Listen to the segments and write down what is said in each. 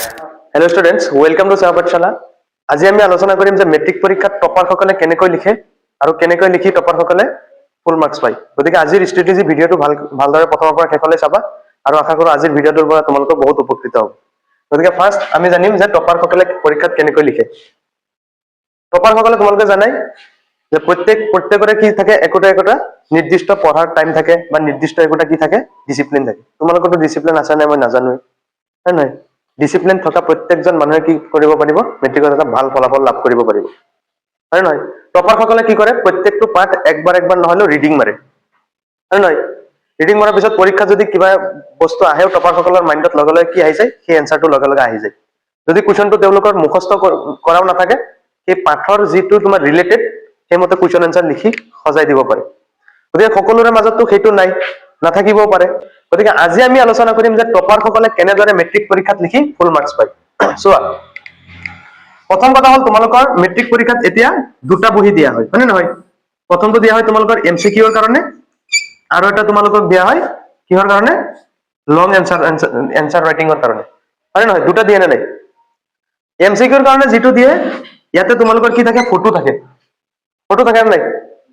Hello students welcome to सेवा पाठशाला। আজি আমি আলোচনা কৰিম যে মেট্ৰিক পৰীক্ষাত টপাৰ সকলে কেনেকৈ লিখে আৰু কেনেকৈ লিখি টপাৰ সকলে ফুল মাৰ্কস পায়। গতিকে আজিৰ ষ্ট্ৰেটেজি ভিডিওটো ভালদৰে প্ৰথমৰ পৰা শেষলৈ চাবা আৰু আশা কৰো আজিৰ ভিডিওটোৰ পৰা তোমালোক বহুত উপকৃত হ'ব। গতিকে ফাৰ্স্ট আমি জানিম যে টপাৰ সকলে পৰীক্ষাত কেনেকৈ লিখে। টপাৰ সকলে তোমালোকে জানাই যে প্ৰত্যেকৰে কি থাকে একোটা নিৰ্দিষ্ট পঢ়াৰ টাইম থাকে বা নিৰ্দিষ্ট একোটা কি থাকে ডিসিপ্লিন থাকে। তোমালোকৰটো ডিসিপ্লিন আছে নাই মই নাজানো, হয় নহয়? ডিসিপ্লিন থকা প্ৰত্যেকজন মানুহে কি কৰিব পাৰিব মেট্ৰিকত এটা ভাল ফলাফল লাভ কৰিব পাৰিব, হয় নহয়? টপাৰ সকলে কি কৰে প্ৰত্যেকটো পাঠ একবাৰ নহলেও ৰিডিং মাৰে, হয় নহয়? ৰিডিং মাৰাৰ পিছত পৰীক্ষা যদি কিবা বস্তু আহে টপাৰ সকলৰ মাইণ্ডত লগে লগে কি আহি যায় সেই এনসাৰটো লগে লগে আহি যায়। যদি কুৱেশ্যনটো তেওঁলোকৰ মুখস্থ কৰাও নাথাকে সেই পাঠৰ যিটো তোমাৰ ৰিলেটেড সেইমতে কুৱেশ্যন এনসাৰ লিখি সজাই দিব পাৰে। গতিকে সকলোৰে মাজততো সেইটো নাই, নাথাকিবও পাৰে। গতিকে আজি আমি আলোচনা কৰিম যে টপাৰ সকলে কেনেদৰে মেট্ৰিক পৰীক্ষাত লিখি ফুল মাৰ্কস পায়। চোৱা, প্ৰথম কথা হল তোমালোকৰ মেট্ৰিক পৰীক্ষাত এতিয়া দুটা বহি দিয়া হয়, হয়নে নহয়? প্ৰথমটো দিয়া হয় তোমালোকৰ এমসিকিউৰ কাৰণে আৰু এটা তোমালোকক দিয়া হয় কিহৰ কাৰণে লং এনসাৰ ৰাইটিংৰ কাৰণে, হয়নে নহয়? দুটা দিয়ে নে নাই? এমসিকিউৰ কাৰণে যিটো দিয়ে ইয়াতে তোমালোকৰ কি থাকে ফটো থাকে, ফটো থাকে নে নাই?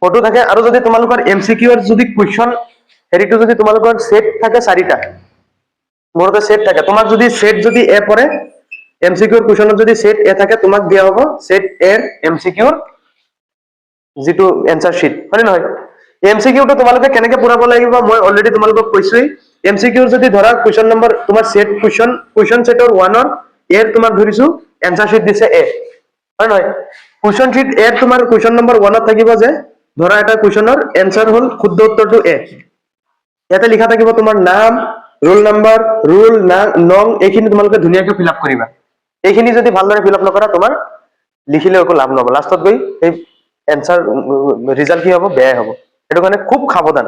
ফটো থাকে। আৰু যদি তোমালোকৰ এমসিকিউৰ যদি কুৱেশ্যন হেৰিটো যদি তোমালোকৰ সেট থাকে চাৰিটা, মোৰতে সেট থাকে, তোমাক যদি সেট যদি এ পৰে এমসিকিউৰ কুৱেশ্যনত যদি সেট এ থাকে তোমাক দিয়া হ'ব সেট এৰ এমসিকিউৰ যিটো এনসাৰ শিট, হয় নে নহয়? এমসিকিউটো তোমালোকে কেনেকে পুৰাব লাগিব মই অলৰেডি তোমালোকক কৈছোই। এমসিকিউৰ যদি ধৰা কুৱেশ্যন নম্বৰ তোমাৰ সেট কুৱেশ্যন সেটৰ 1 ৰ এৰ তোমাৰ ধৰিছো এনসাৰ শিট দিছে এ, হয় নহয়? কুৱেশ্যন শিট এৰ তোমাৰ কুৱেশ্যন নম্বৰ 1 ত থাকিব যে ধৰা এটা কুৱেশ্যনৰ এনসাৰ হল শুদ্ধ উত্তৰটো এ, ইয়াতে লিখা থাকিব তোমাৰ নাম, ৰোল নাম্বাৰ, ৰোল নং, এইখিনি তোমালোকে ধুনীয়াকৈ ফিল আপ কৰিবা। এইখিনি যদি ভালদৰে ফিল আপ নকৰা তোমাৰ লিখিলেও একো লাভ নহব, লাষ্টত গৈ এই এনসাৰ ৰিজাল্ট কি হ'ব বেয়াই হ'ব। সেইটো কাৰণে খুব সাৱধান,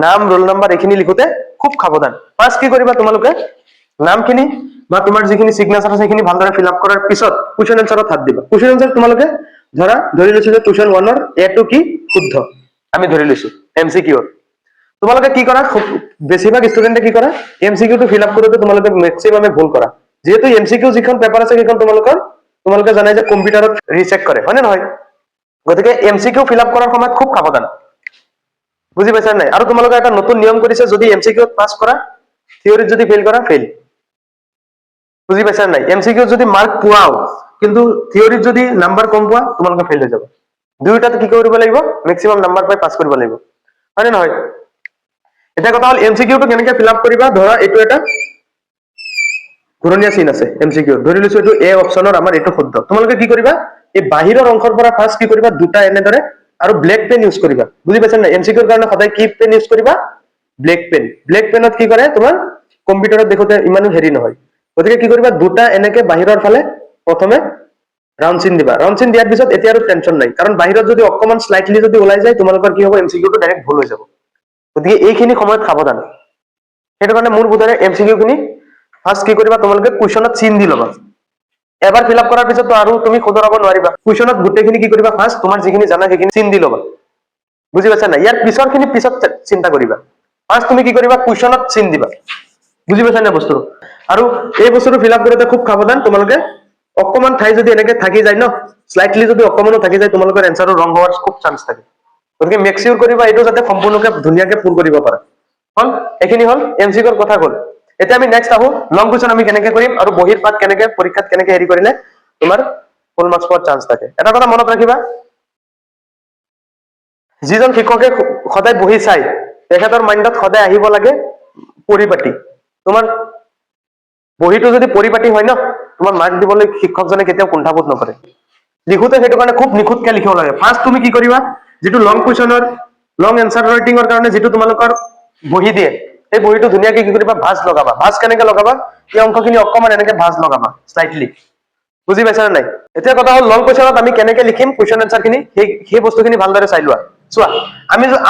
নাম ৰোল নাম্বাৰ এইখিনি লিখোতে খুব সাৱধান। ফাৰ্ষ্ট কি কৰিবা তোমালোকে নামখিনি বা তোমাৰ যিখিনি সিগনেচাৰ আছে সেইখিনি ভালদৰে ফিল আপ কৰাৰ পিছত কুৱেশ্যন এনসাৰত হাত দিবা। কুৱেশ্যন এনসাৰ তোমালোকে ধৰি লৈছো যে কুৱেশ্যন 1 ৰ এটো কি শুদ্ধ আমি ধৰি লৈছো এমসিকিউৰ। তোমালোকে কি কৰা বেছিভাগ ষ্টুডেন্টে কি কৰা এমসিকিউটো ফিল আপ কৰোতে তোমালোকে মেক্সিমামে ভুল কৰা। যেহেতু এমসিকিউ যিখন পেপাৰ আছে সেইখন তোমালোকে জানাই যে কম্পিউটাৰত ৰিচেক কৰে, হয় নে নহয়? গতিকে এমসিকিউ ফিল আপ কৰাৰ সময়ত খুব সাৱধান, বুজি পাইছা নাই? আৰু তোমালোকে এটা নতুন নিয়ম কৰিছে যদি এমসিকিউত পাছ কৰা থিয়ৰিত যদি ফেইল কৰা ফেইল, বুজি পাইছা নাই? এমসিকিউত যদি মাৰ্ক পোৱাও কিন্তু থিয়ৰিত যদি নাম্বাৰ কম পোৱা তোমালোকে ফেইল হৈ যাব। দুয়োটাত কি কৰিব লাগিব মেক্সিমাম নাম্বাৰ পাই পাছ কৰিব লাগিব, হয় নে নহয়? এতিয়া কথা হল এমসিকিউটো কেনেকে ফিল আপ কৰিবা। ধৰা এইটো এটা ঘূৰণীয়া চিন আছে এমসিকিউ, ধৰি লৈছো এইটো এ অপচনৰ আমাৰ এইটো শুদ্ধ। তোমালোকে কি কৰিবা এই বাহিৰৰ অংশৰ পৰা ফাৰ্ষ্ট কি কৰিবা দুটা এনেদৰে আৰু ব্লেক পেন ইউজ কৰিবা, বুজি পাইছা নাই? এমসিকিউৰ কাৰণে সদায় কি পেন ইউজ কৰিবা ব্লেক পেন। ব্লেক পেনত কি কৰে তোমাৰ কম্পিউটাৰত দেখোতে ইমানো হেৰি নহয়। গতিকে কি কৰিবা দুটা এনেকে বাহিৰৰ ফালে প্ৰথমে ৰাউণ্ড চিন দিবা। ৰাউণ্ড চিন দিয়াৰ পিছত এতিয়া আৰু টেনচন নাই, কাৰণ বাহিৰত যদি অকমান স্লাইটলি যদি ওলাই যায় তোমালোকৰ কি হ'ব এমসিকিউটো ডাইৰেক্ট ভুল হৈ যাব। গতিকে এইখিনি সময়ত সাৱধান। সেইটো কাৰণে মোৰ বোধেৰে এমসিকিউ খিনি ফাৰ্ষ্ট কি কৰিবা তোমালোকে কুৱেশ্যনত চিন দি ল'বা। এবাৰ ফিল আপ কৰাৰ পিছতো আৰু তুমি শুধৰাব নোৱাৰিবা। কুৱেশ্যনত গোটেইখিনি কি কৰিবা ফাৰ্ষ্ট তোমাৰ যিখিনি জানা সেইখিনি চিন দি ল'বা, বুজি পাইছা নাই? ইয়াৰ পিছৰ খিনি পিছত চিন্তা কৰিবা। ফাৰ্ষ্ট তুমি কি কৰিবা কুৱেশ্যনত চিন দিবা, বুজি পাইছা নাই বস্তুটো? আৰু এই বস্তুটো ফিল আপ কৰোতে খুব সাৱধান, তোমালোকে অকমান ঠাই যদি এনেকে থাকি যায় ন স্লাইটলি যদি অকমানো থাকি যায় তোমালোকৰ এনসাৰটো ৰং হোৱাৰ খুব চান্স থাকে। গতিকে মেক চিউৰ কৰিবা এইটো যাতে সম্পূৰ্ণকে ধুনীয়াকে পুৰ কৰিব পাৰা। হল এইখিনি হল এমসিকিউৰ কথা গল। এতিয়া আমি নেক্সট আহো লং কুৱেশ্যন আমি কেনেকে কৰিম আৰু বহিৰ পাত কেনেকে পৰীক্ষাত কেনেকে হেৰি কৰিলে তোমাৰ ফুল মাৰ্কস পোৱাৰ চান্স থাকে। এটা কথা মনত ৰাখিবা, যিজন শিক্ষকে সদায় বহি চাই তেখেতৰ মাইণ্ডত সদায় আহিব লাগে পৰিপাটি। তোমাৰ বহিটো যদি পৰিপাটি হয় ন তোমাৰ মাৰ্ক দিবলৈ শিক্ষকজনে কেতিয়াও কুণ্ঠাবোধ নকৰে। লিখোতে সেইটো কাৰণে খুব নিখুঁতকে লিখিব লাগে। ফাৰ্ষ্ট তুমি কি কৰিবা যিটো লং কুৱেশ্যনৰ লং এনসাৰ ৰাইটিংৰ কাৰণে যিটো তোমালোকৰ বহি দিয়ে সেই বহিটো ধুনীয়াকে কি কৰিবা ভাঁজ লগাবা। ভাঁজ কেনেকে লগাবা এই অংশখিনি অকমান এনেকে ভাঁজ লগাবা স্লাইটলি, বুজি পাইছা নে নাই? এতিয়া কথা হল লং কুৱেশ্যনত আমি কেনেকে লিখিম কুৱেশ্যন এনসাৰ খিনি সেই বস্তুখিনি ভালদৰে চাই লোৱা। চোৱা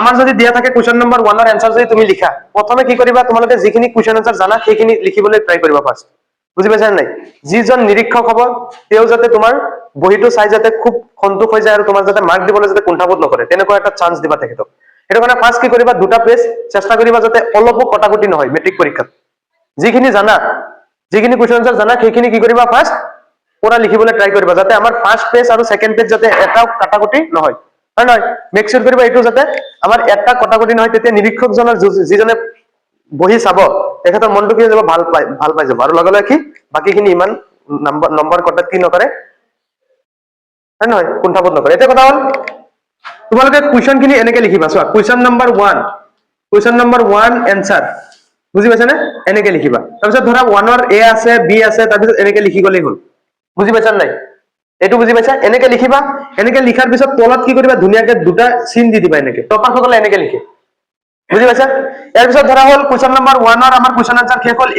আমাৰ যদি দিয়া থাকে কুৱেশ্যন নম্বৰ 1 ৰ এনসাৰ যদি তুমি লিখা প্ৰথমে কি কৰিবা তোমালোকে যিখিনি কুৱেশ্যন এনসাৰ জানা সেইখিনি লিখিবলৈ ট্ৰাই কৰিবা ফাৰ্ষ্ট, বুজি পাইছা নে নাই? যিজন নিৰীক্ষক হ'ব তেওঁ যাতে তোমাৰ বহিটো চাই যাতে খুব সন্তোষ হৈ যায় আৰু তোমাৰ যাতে মাৰ্ক দিবলৈ যাতে কুণ্ঠাবোধ নকৰে তেনেকুৱা এটা চান্স দিবা তেখেতক। সেইটো কাৰণে ফাৰ্ষ্ট কি কৰিবা দুটা পেজ চেষ্টা কৰিবা যাতে অলপো কটাকটি নহয় মেট্ৰিক পৰীক্ষাত। যিখিনি জানা যিখিনি কুৱেশ্যন আনসাৰ জানা সেইখিনি কি কৰিবা ফাৰ্ষ্ট পুৰা লিখিবলৈ ট্ৰাই কৰিবা যাতে আমাৰ ফাৰ্ষ্ট পেজ আৰু সেকেন্ড পেজ যাতে এটাও কাটাকুটি নহয় হয় নহয় মেক শিওৰ কৰিবা এইটো যাতে আমাৰ এটা কটাকটি নহয় তেতিয়া নিৰীক্ষকজনৰ যিজনে বহি চাব তেখেতৰ মনটো কি হৈ যাব ভাল পাই যাব আৰু লগে লগে কি বাকীখিনি ইমান নম্বৰ কটাত কি নকৰে হয় নহয় কুণ্ঠাবোধ নকৰে এতিয়া কথা হ'ল তোমালোকে কুৱেশ্যন খিনি এনেকে লিখিবা চোৱা কুৱেশ্যন নম্বৰ 1 এনসাৰ বুজি পাইছা নে এনেকে লিখিবা তাৰপিছত ধৰা 1 ৰ এ আছে বি আছে তাৰপিছত এনেকে লিখি গলেই হ'ল বুজি পাইছা নাই এইটো বুজি পাইছা এনেকে লিখিবা এনেকে লিখাৰ পিছত তলত কি কৰিবা ধুনীয়াকে দুটা চিন দি দিবা এনেকে টপাৰ সকলে এনেকে লিখে বুজি পাইছা ইয়াৰ পিছত ধৰা হ'ল কুৱেশ্যন নম্বৰ 1 ৰ আমাৰ কুৱেশ্যন আনসাৰ শেষ হ'ল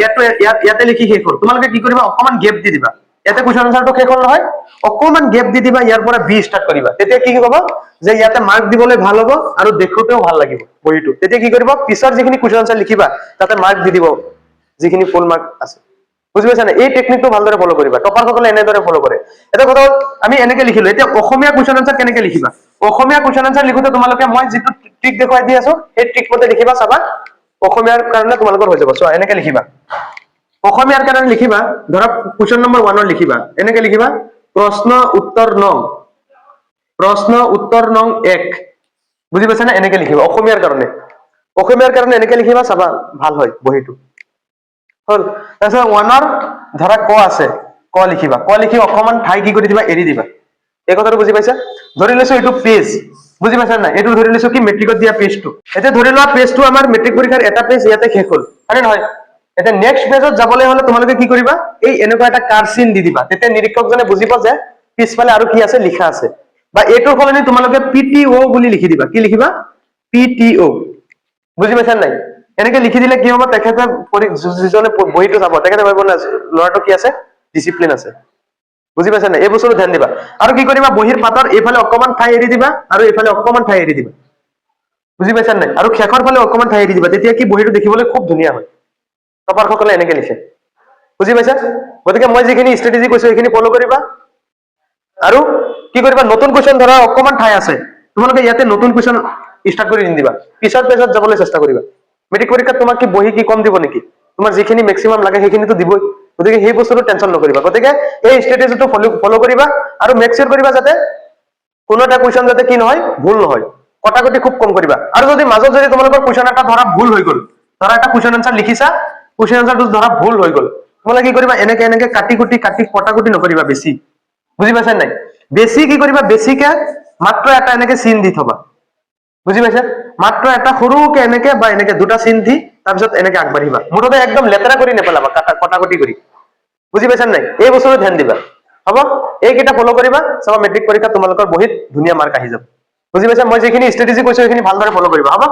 ইয়াতে লিখি শেষ হ'ল তোমালোকে কি কৰিবা অকমান গেপ দি দিবা ইয়াতে কুৱেশ্যন আনসাৰটো শেষ হ'ল নহয় অকমান গেপ দি দিবা ইয়াৰ পৰা বি ষ্টাৰ্ট কৰিবা তেতিয়া কি হ'ব যে ইয়াতে মাৰ্ক দিবলৈ ভাল হ'ব আৰু দেখোতেও ভাল লাগিব বহিটো তেতিয়া কি কৰিব পিছৰ যিখিনি কুৱেশ্যন আনসাৰ লিখিবা তাতে মাৰ্ক দি দিব যিখিনি ফুল মাৰ্ক আছে বুজি পাইছা না এই টেকনিকটো ভালদৰে ফলো কৰিবা টপাৰ সকলে এনেদৰে ফলো কৰে এটা কথা হ'ল আমি এনেকে লিখিলো এতিয়া অসমীয়া কুৱেশ্যন আনসাৰ কেনেকে লিখিবা অসমীয়া কুৱেশ্যন আনসাৰ লিখোতে তোমালোকে মই যিটো ট্ৰিক দেখুৱাই দি আছো এই ট্ৰিক মতে লিখিবা চাবা অসমীয়াৰ কাৰণে তোমালোকৰ হৈ যাব চোৱা এনেকে লিখিবা অসমীয়াৰ কাৰণে লিখিবা ধৰা কুৱেশ্যন নম্বৰ 1 ৰ লিখিবা এনেকে লিখিবা প্ৰশ্ন উত্তৰ নং 1 বুজি পাইছা না এনেকে লিখিবা অসমীয়াৰ কাৰণে এনেকে লিখিবা চাবা ভাল হয় বহিটো হল তাৰপিছত 1 ৰ ধৰা ক আছে ক লিখিবা ক লিখি অকমান ঠাই কি কৰি দিবা এৰি দিবা এই কথাটো বুজি পাইছা ধৰি লৈছো এইটো পেজ বুজি পাইছা না এইটো ধৰি লৈছো কি মেট্ৰিকত দিয়া পেজটো এতিয়া ধৰি লোৱা পেজটো আমাৰ মেট্ৰিক পৰীক্ষাৰ এটা পেজ ইয়াতে শেষ হ'ল আৰে নহয় এতিয়া নেক্সট পেজত যাবলৈ হলে তোমালোকে কি কৰিবা এই এনেকুৱা এটা কাৰ্চিন দি দিবা তেতিয়া নিৰীক্ষকজনে বুজিব যে পিছফালে আৰু কি আছে লিখা আছে বা এইটোৰ সলনি তোমালোকে পিটিও বুলি লিখি দিবা কি লিখিবা পিটিও বুজি পাইছা নাই এনেকে লিখি দিলে কি হ'ব তেখেতে যিজনে বহিটো চাব তেখেতে ভাবিব না ল'ৰাটো কি আছে ডিসিপ্লিন আছে বুজি পাইছা নাই এই বস্তুটো ধ্যান দিবা আৰু কি কৰিবা বহিৰ পাতৰ এইফালে অকমান ঠাই এৰি দিবা আৰু এইফালে অকমান ঠাই এৰি দিবা বুজি পাইছা নাই আৰু শেষৰ ফালে অকমান ঠাই এৰি দিবা তেতিয়া কি বহিটো দেখিবলৈ খুব ধুনীয়া হয় টপাৰ সকলে এনেকে লিখে বুজি পাইছা গতিকে মই যিখিনি ষ্ট্ৰেটেজি কৈছো সেইখিনি ফলো কৰিবা আৰু কি কৰিবা নতুন কোৱেশ্চন ধৰা অকমান ঠাই আছে তোমালোকে ইয়াতে নতুন কোৱেশ্চন স্টাৰ্ট কৰি দিবা পিছৰ পেজত যাবলৈ চেষ্টা কৰিবা মেট্ৰিক পৰীক্ষাত তোমাক কি বহি কি কম দিব নেকি তোমাৰ যিখিনি ম্যাক্সিমাম লাগে সেইখিনিতো দিবই গতিকে সেই বস্তুটো টেনচন নকৰিবা গতিকে এই ষ্ট্ৰেটেজিটো ফলো কৰিবা আৰু মেক শিওৰ কৰিবা যাতে কোনো এটা কোৱেশ্চন যাতে কি নহয় ভুল নহয় কটাকটি খুব কম কৰিবা আৰু যদি মাজত যদি তোমালোকৰ কোৱেশ্চন এটা ধৰা ভুল হৈ গ'ল ধৰা এটা কোৱেশ্চন আনসাৰ লিখিছা কোৱেশ্চন আনসাৰটো ধৰা ভুল হৈ গ'ল তোমালোকে কি কৰিবা এনেকে কাটি কটাকটি নকৰিবা বেছি বুজি পাইছা নাই বেছি কি কৰিবা বেছিকে মাত্ৰ এটা এনেকে চিন দি থবা বুজি পাইছা মাত্ৰ এটা সৰুকে এনেকে বা এনেকে দুটা চিন দি তাৰপিছত এনেকে আগবাঢ়িবা মুঠতে একদম লেতেৰা কৰি নেপেলাবা কটাকটি কৰি বুজি পাইছা নাই এই বস্তুটো ধ্যান দিবা হ'ব এইকেইটা ফলো কৰিবা চাবা মেট্ৰিক পৰীক্ষাত তোমালোকৰ বহিত ধুনীয়া মাৰ্ক আহি যাব বুজি পাইছা মই যিখিনি ষ্ট্ৰেটেজি কৈছো সেইখিনি ভালদৰে ফলো কৰিবা হ'ব